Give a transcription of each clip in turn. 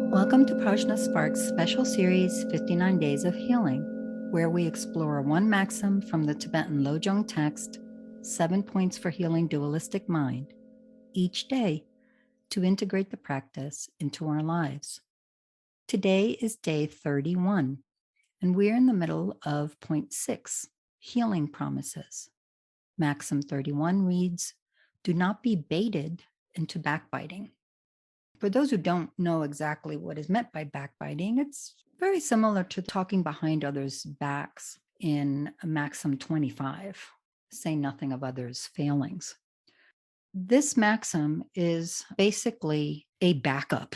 Welcome to PRAJNA SPARKS special series 59 Days of Healing, where we explore one maxim from the Tibetan Lojong text, 7 points for healing dualistic mind, each day to integrate the practice into our lives. Today is day 31, and we're in the middle of point 6, healing promises. Maxim 31 reads, "Do not be baited into backbiting." For those who don't know exactly what is meant by backbiting, it's very similar to talking behind others' backs in Maxim 25, say nothing of others' failings. This maxim is basically a backup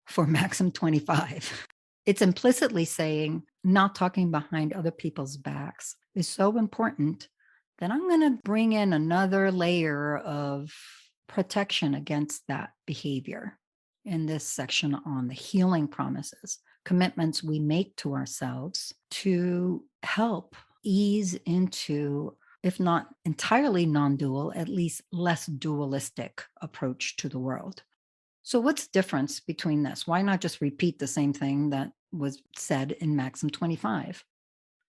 for Maxim 25. It's implicitly saying not talking behind other people's backs is so important that I'm going to bring in another layer of protection against that behavior in this section on the healing promises, commitments we make to ourselves to help ease into, if not entirely non-dual, at least less dualistic approach to the world. So what's the difference between this? Why not just repeat the same thing that was said in Maxim 25?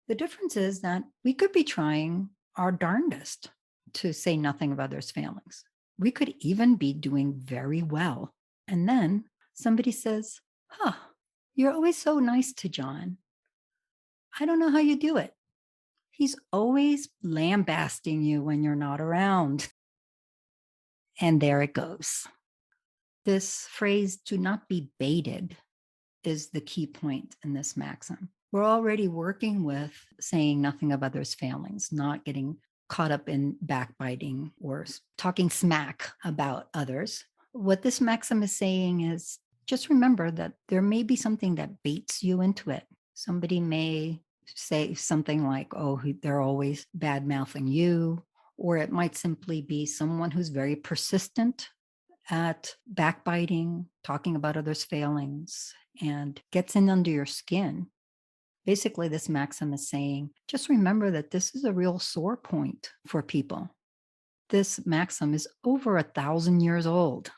The difference is that we could be trying our darndest to say nothing of others' failings. We could even be doing very well. And then somebody says, you're always so nice to John. I don't know how you do it. He's always lambasting you when you're not around." And there it goes. This phrase, "do not be baited," is the key point in this maxim. We're already working with saying nothing of others' failings, not getting caught up in backbiting or talking smack about others. What this maxim is saying is just remember that there may be something that baits you into it. Somebody may say something like, "Oh, they're always bad mouthing you," or it might simply be someone who's very persistent at backbiting, talking about others' failings, and gets in under your skin. Basically, this maxim is saying, just remember that this is a real sore point for people. This maxim is over 1,000 years old.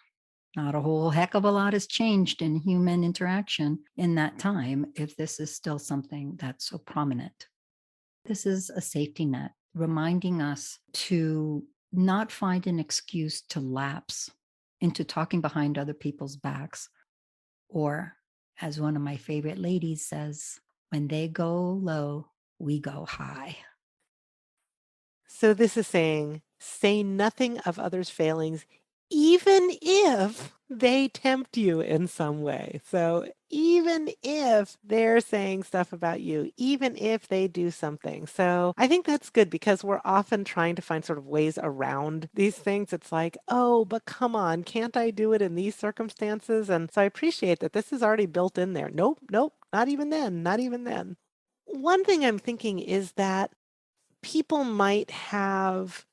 Not a whole heck of a lot has changed in human interaction in that time if this is still something that's so prominent. This is a safety net, reminding us to not find an excuse to lapse into talking behind other people's backs. Or, as one of my favorite ladies says, when they go low, we go high. So this is saying, say nothing of others' failings, even if they tempt you in some way. So even if they're saying stuff about you, even if they do something. So I think that's good because we're often trying to find sort of ways around these things. It's like, oh, but come on, can't I do it in these circumstances? And so I appreciate that this is already built in there. Nope, nope, not even then, not even then. One thing I'm thinking is that people might have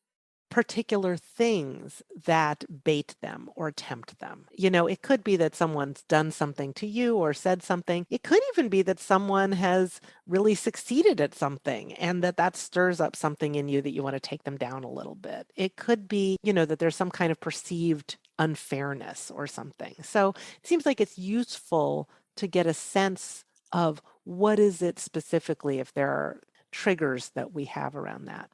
particular things that bait them or tempt them. You know, it could be that someone's done something to you or said something. It could even be that someone has really succeeded at something and that stirs up something in you that you want to take them down a little bit. It could be, that there's some kind of perceived unfairness or something. So it seems like it's useful to get a sense of what is it specifically if there are triggers that we have around that.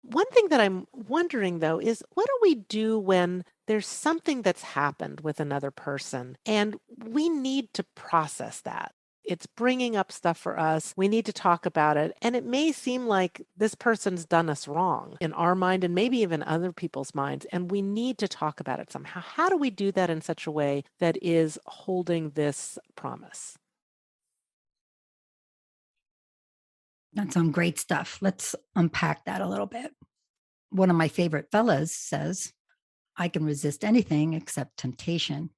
One thing that I'm wondering though is what do we do when there's something that's happened with another person and we need to process that? It's bringing up stuff for us. We need to talk about it. And it may seem like this person's done us wrong in our mind and maybe even other people's minds. And we need to talk about it somehow. How do we do that in such a way that is holding this promise? That's some great stuff. Let's unpack that a little bit. One of my favorite fellas says, "I can resist anything except temptation."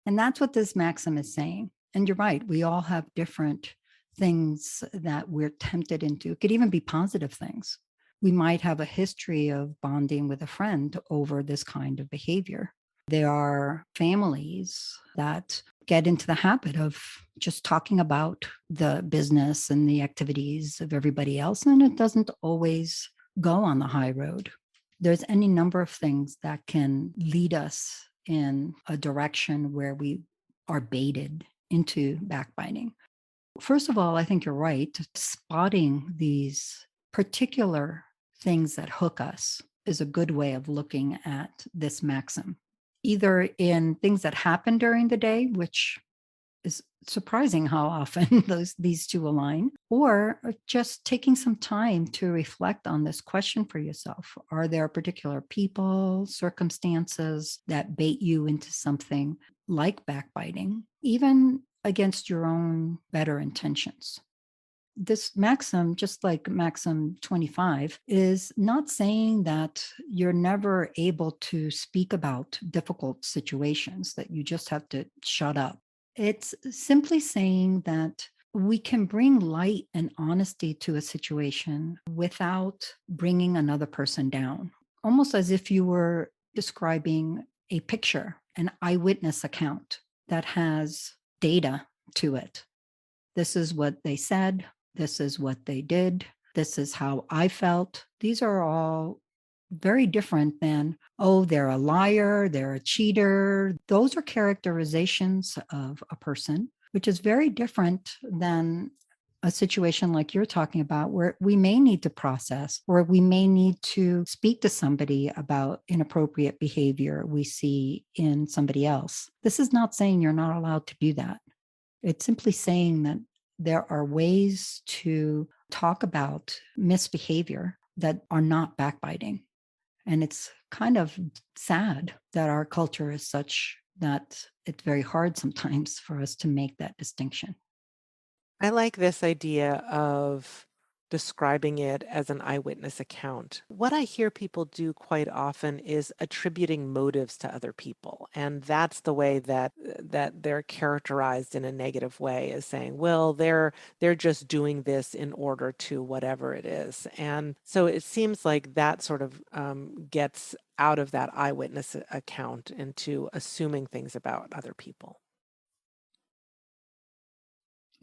And that's what this maxim is saying. And you're right, we all have different things that we're tempted into. It could even be positive things. We might have a history of bonding with a friend over this kind of behavior. There are families that get into the habit of just talking about the business and the activities of everybody else, and it doesn't always go on the high road. There's any number of things that can lead us in a direction where we are baited into backbiting. First of all, I think you're right. Spotting these particular things that hook us is a good way of looking at this maxim, either in things that happen during the day, which is surprising how often these two align, or just taking some time to reflect on this question for yourself. Are there particular people, circumstances that bait you into something like backbiting, even against your own better intentions? This maxim, just like maxim 25, is not saying that you're never able to speak about difficult situations, that you just have to shut up. It's simply saying that we can bring light and honesty to a situation without bringing another person down, almost as if you were describing a picture, an eyewitness account that has data to it. This is what they said. This is what they did. This is how I felt. These are all very different than, oh, they're a liar, they're a cheater. Those are characterizations of a person, which is very different than a situation like you're talking about, where we may need to process, or we may need to speak to somebody about inappropriate behavior we see in somebody else. This is not saying you're not allowed to do that. It's simply saying that there are ways to talk about misbehavior that are not backbiting. And it's kind of sad that our culture is such that it's very hard sometimes for us to make that distinction. I like this idea of describing it as an eyewitness account. What I hear people do quite often is attributing motives to other people. And that's the way that they're characterized in a negative way, is saying, well, they're just doing this in order to whatever it is. And so it seems like that sort of gets out of that eyewitness account into assuming things about other people.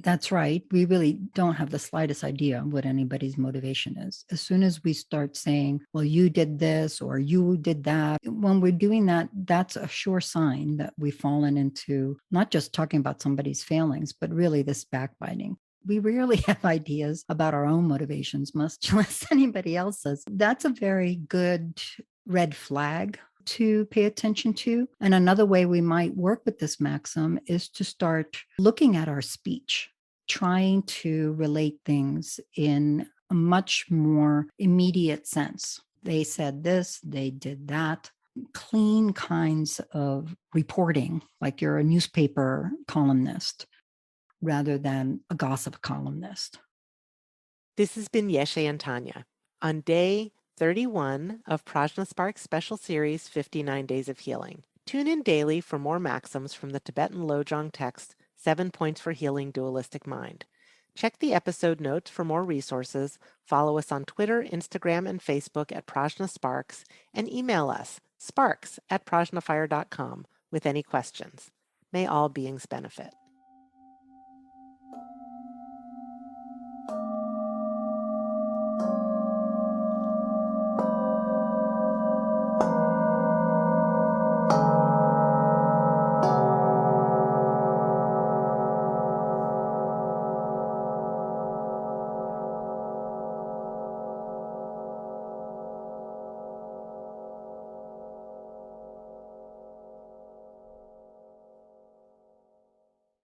That's right. We really don't have the slightest idea what anybody's motivation is. As soon as we start saying, well, you did this or you did that, when we're doing that, that's a sure sign that we've fallen into not just talking about somebody's failings, but really this backbiting. We rarely have ideas about our own motivations, much less anybody else's. That's a very good red flag to pay attention to. And another way we might work with this maxim is to start looking at our speech, trying to relate things in a much more immediate sense. They said this, they did that. Clean kinds of reporting, like you're a newspaper columnist rather than a gossip columnist. This has been Yeshe and Tanya. On day 31 of PRAJNA SPARKS Special Series 59 Days of Healing. Tune in daily for more maxims from the Tibetan Lojong text, 7 Points for Healing Dualistic Mind. Check the episode notes for more resources, follow us on Twitter, Instagram, and Facebook at PRAJNA SPARKS, and email us, sparks@prajnafire.com, with any questions. May all beings benefit.